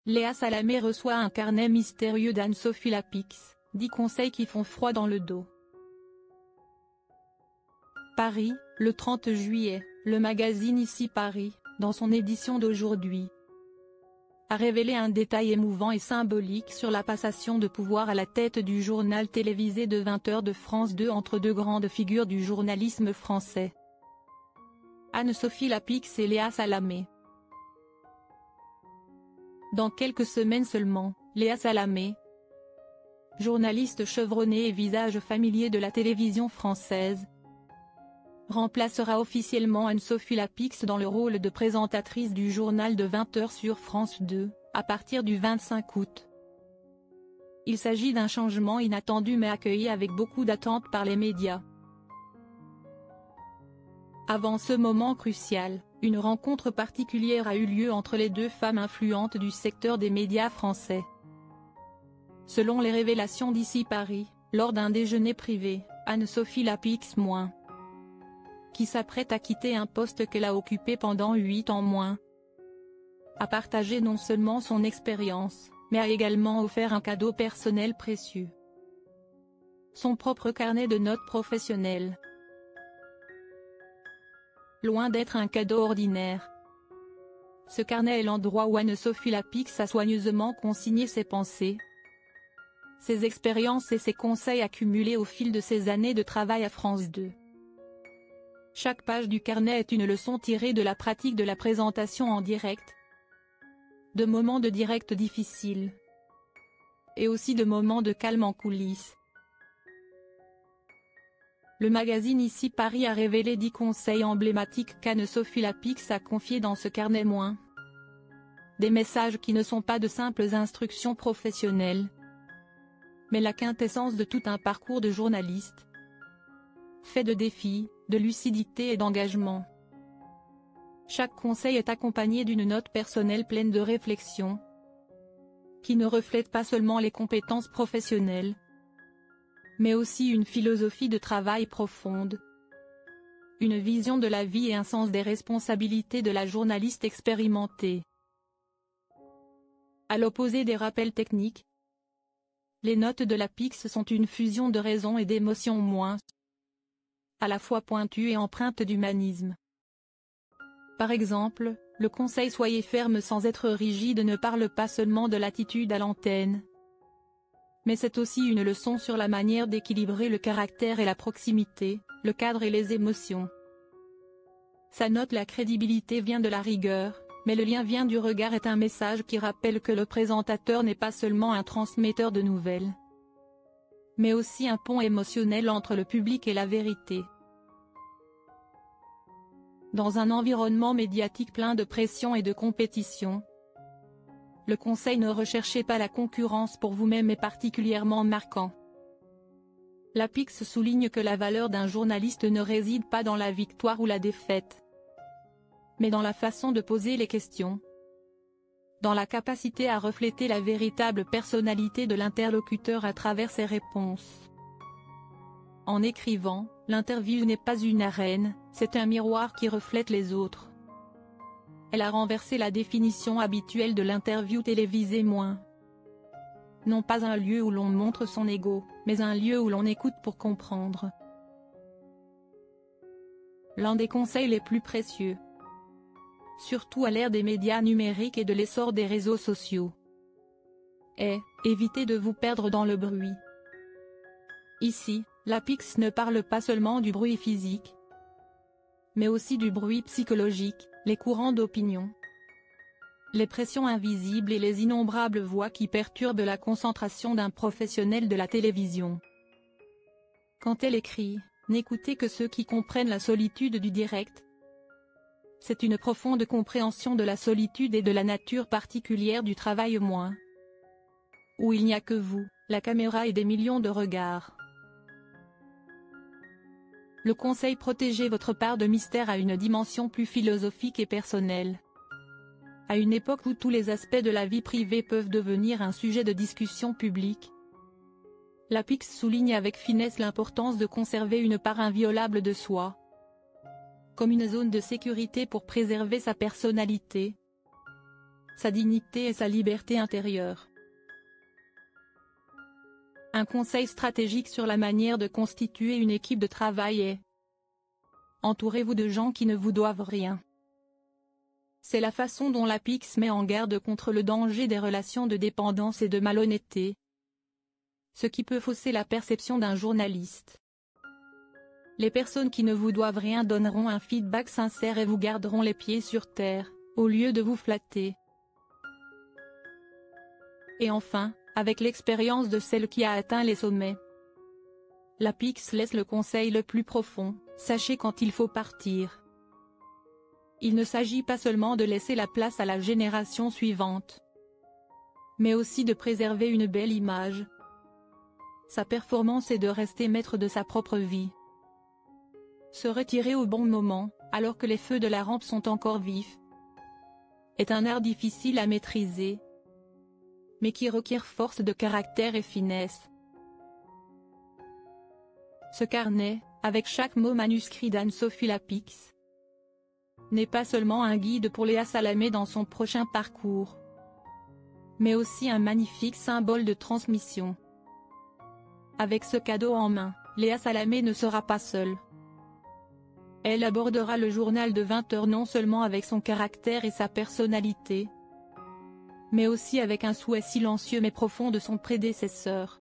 Léa Salamé reçoit un carnet mystérieux d'Anne-Sophie Lapix, 10 conseils qui font froid dans le dos. Paris, le 30 juillet, le magazine Ici Paris, dans son édition d'aujourd'hui, a révélé un détail émouvant et symbolique sur la passation de pouvoir à la tête du journal télévisé de 20h de France 2 entre deux grandes figures du journalisme français, Anne-Sophie Lapix et Léa Salamé. Dans quelques semaines seulement, Léa Salamé, journaliste chevronnée et visage familier de la télévision française, remplacera officiellement Anne-Sophie Lapix dans le rôle de présentatrice du journal de 20h sur France 2, à partir du 25 août. Il s'agit d'un changement inattendu mais accueilli avec beaucoup d'attentes par les médias. Avant ce moment crucial, une rencontre particulière a eu lieu entre les deux femmes influentes du secteur des médias français. Selon les révélations d'Ici Paris, lors d'un déjeuner privé, Anne-Sophie Lapix qui s'apprête à quitter un poste qu'elle a occupé pendant 8 ans a partagé non seulement son expérience, mais a également offert un cadeau personnel précieux. Son propre carnet de notes professionnelles. Loin d'être un cadeau ordinaire, ce carnet est l'endroit où Anne-Sophie Lapix a soigneusement consigné ses pensées, ses expériences et ses conseils accumulés au fil de ses années de travail à France 2. Chaque page du carnet est une leçon tirée de la pratique de la présentation en direct, de moments de direct difficiles, et aussi de moments de calme en coulisses. Le magazine Ici Paris a révélé 10 conseils emblématiques qu'Anne-Sophie Lapix a confiés dans ce carnet Des messages qui ne sont pas de simples instructions professionnelles, mais la quintessence de tout un parcours de journaliste, fait de défis, de lucidité et d'engagement. Chaque conseil est accompagné d'une note personnelle pleine de réflexion, qui ne reflète pas seulement les compétences professionnelles, mais aussi une philosophie de travail profonde, une vision de la vie et un sens des responsabilités de la journaliste expérimentée. À l'opposé des rappels techniques, les notes de Lapix sont une fusion de raison et d'émotion à la fois pointues et empreintes d'humanisme. Par exemple, le conseil « Soyez ferme sans être rigide » ne parle pas seulement de l'attitude à l'antenne, mais c'est aussi une leçon sur la manière d'équilibrer le caractère et la proximité, le cadre et les émotions. Sa note « La crédibilité vient de la rigueur, mais le lien vient du regard » est un message qui rappelle que le présentateur n'est pas seulement un transmetteur de nouvelles, mais aussi un pont émotionnel entre le public et la vérité. Dans un environnement médiatique plein de pression et de compétition, le conseil « Ne recherchez pas la concurrence pour vous-même » est particulièrement marquant. Lapix souligne que la valeur d'un journaliste ne réside pas dans la victoire ou la défaite, mais dans la façon de poser les questions, dans la capacité à refléter la véritable personnalité de l'interlocuteur à travers ses réponses. En écrivant, l'interview n'est pas une arène, c'est un miroir qui reflète les autres. Elle a renversé la définition habituelle de l'interview télévisée non pas un lieu où l'on montre son ego, mais un lieu où l'on écoute pour comprendre. L'un des conseils les plus précieux, surtout à l'ère des médias numériques et de l'essor des réseaux sociaux, est « Évitez de vous perdre dans le bruit ». Ici, Lapix ne parle pas seulement du bruit physique, mais aussi du bruit psychologique, les courants d'opinion, les pressions invisibles et les innombrables voix qui perturbent la concentration d'un professionnel de la télévision. Quand elle écrit « N'écoutez que ceux qui comprennent la solitude du direct », c'est une profonde compréhension de la solitude et de la nature particulière du travail où il n'y a que vous, la caméra et des millions de regards. Le conseil « Protégez votre part de mystère » a une dimension plus philosophique et personnelle. À une époque où tous les aspects de la vie privée peuvent devenir un sujet de discussion publique, Lapix souligne avec finesse l'importance de conserver une part inviolable de soi, comme une zone de sécurité pour préserver sa personnalité, sa dignité et sa liberté intérieure. Un conseil stratégique sur la manière de constituer une équipe de travail est: entourez-vous de gens qui ne vous doivent rien. C'est la façon dont l'APIX met en garde contre le danger des relations de dépendance et de malhonnêteté, ce qui peut fausser la perception d'un journaliste. Les personnes qui ne vous doivent rien donneront un feedback sincère et vous garderont les pieds sur terre, au lieu de vous flatter. Et enfin, avec l'expérience de celle qui a atteint les sommets, l'APIX laisse le conseil le plus profond: sachez quand il faut partir. Il ne s'agit pas seulement de laisser la place à la génération suivante, mais aussi de préserver une belle image, sa performance et de rester maître de sa propre vie. Se retirer au bon moment, alors que les feux de la rampe sont encore vifs, est un art difficile à maîtriser, mais qui requiert force de caractère et finesse. Ce carnet, avec chaque mot manuscrit d'Anne-Sophie Lapix, n'est pas seulement un guide pour Léa Salamé dans son prochain parcours, mais aussi un magnifique symbole de transmission. Avec ce cadeau en main, Léa Salamé ne sera pas seule. Elle abordera le journal de 20 h non seulement avec son caractère et sa personnalité, mais aussi avec un souhait silencieux mais profond de son prédécesseur.